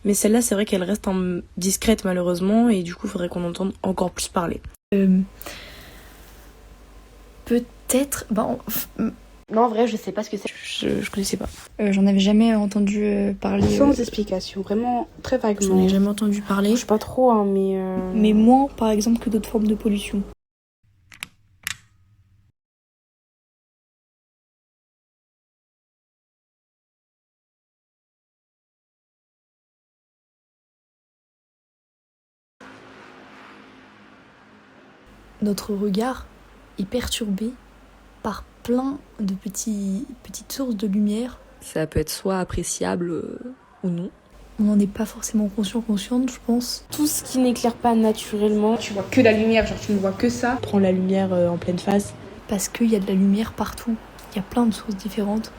Mais celle-là, c'est vrai qu'elle reste discrète malheureusement, et du coup, il faudrait qu'on entende encore plus parler. Peut-être... Non, en vrai, je sais pas ce que c'est. Je connaissais pas. J'en avais jamais entendu parler. Sans explication, vraiment très vaguement. J'en ai jamais entendu parler. Je sais pas trop, hein, Mais moins, par exemple, que d'autres formes de pollution. Notre regard est perturbé par plein de petites sources de lumière. Ça peut être soit appréciable ou non. On n'en est pas forcément consciente, je pense. Tout ce qui n'éclaire pas naturellement. Tu vois que la lumière, genre tu ne vois que ça. Prends la lumière en pleine face. Parce qu'il y a de la lumière partout. Il y a plein de sources différentes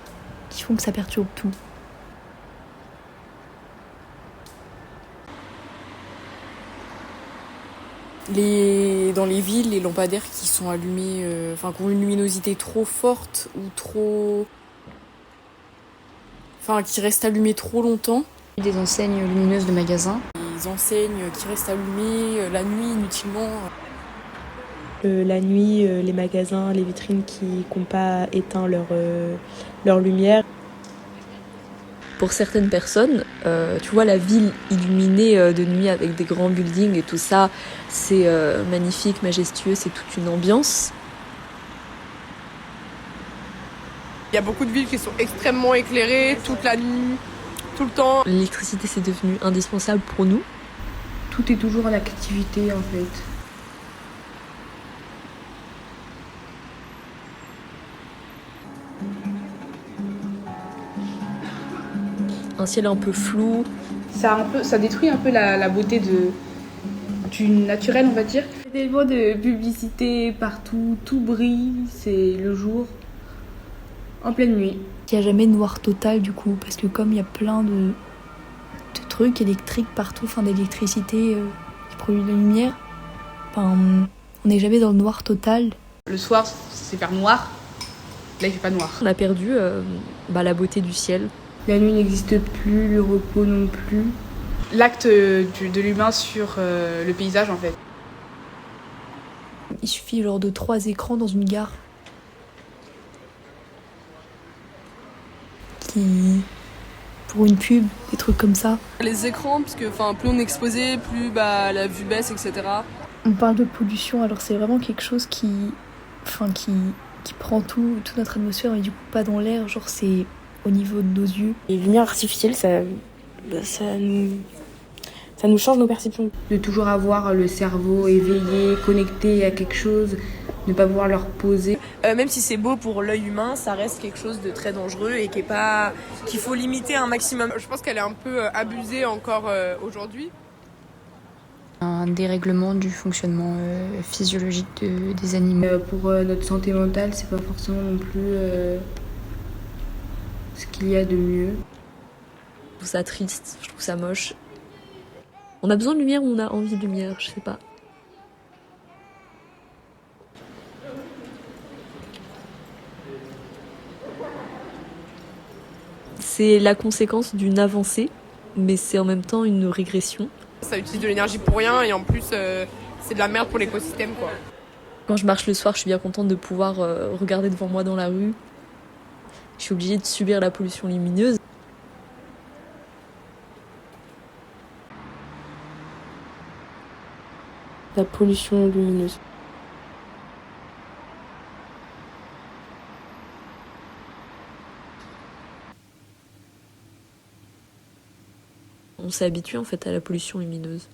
qui font que ça perturbe tout. Dans les villes, les lampadaires qui sont allumés, qui ont une luminosité trop forte ou trop... qui restent allumés trop longtemps. Des enseignes lumineuses de magasins. Les enseignes qui restent allumées la nuit inutilement. La nuit, les magasins, les vitrines qui n'ont pas éteint leur lumière. Pour certaines personnes, tu vois, la ville illuminée de nuit avec des grands buildings et tout ça, c'est magnifique, majestueux, c'est toute une ambiance. Il y a beaucoup de villes qui sont extrêmement éclairées toute la nuit, tout le temps. L'électricité, c'est devenu indispensable pour nous. Tout est toujours en activité en fait. Un ciel un peu flou. Ça détruit un peu la beauté du naturel, on va dire. Il y a tellement de publicité partout, tout brille, c'est le jour, en pleine nuit. Il n'y a jamais de noir total du coup, parce que comme il y a plein de trucs électriques partout, d'électricité qui produit de la lumière, on n'est jamais dans le noir total. Le soir, c'est faire noir, là il fait pas noir. On a perdu la beauté du ciel. La nuit n'existe plus, le repos non plus. L'acte de l'humain sur le paysage en fait. Il suffit de 3 écrans dans une gare qui, pour une pub, des trucs comme ça. Les écrans, parce que plus on est exposé, plus la vue baisse, etc. On parle de pollution, alors c'est vraiment quelque chose qui prend toute notre atmosphère, mais du coup pas dans l'air, c'est au niveau de nos yeux. Les lumières artificielles, ça nous change nos perceptions. De toujours avoir le cerveau éveillé, connecté à quelque chose, ne pas pouvoir le reposer. Même si c'est beau pour l'œil humain, ça reste quelque chose de très dangereux et qu'il faut limiter un maximum. Je pense qu'elle est un peu abusée encore aujourd'hui. Un dérèglement du fonctionnement physiologique des animaux. Pour notre santé mentale, c'est pas forcément non plus ce qu'il y a de mieux. Je trouve ça triste, je trouve ça moche. On a besoin de lumière ou on a envie de lumière, je sais pas. C'est la conséquence d'une avancée, mais c'est en même temps une régression. Ça utilise de l'énergie pour rien et en plus c'est de la merde pour l'écosystème quoi. Quand je marche le soir, je suis bien contente de pouvoir regarder devant moi dans la rue. Je suis obligée de subir la pollution lumineuse. La pollution lumineuse. On s'est habitué en fait à la pollution lumineuse.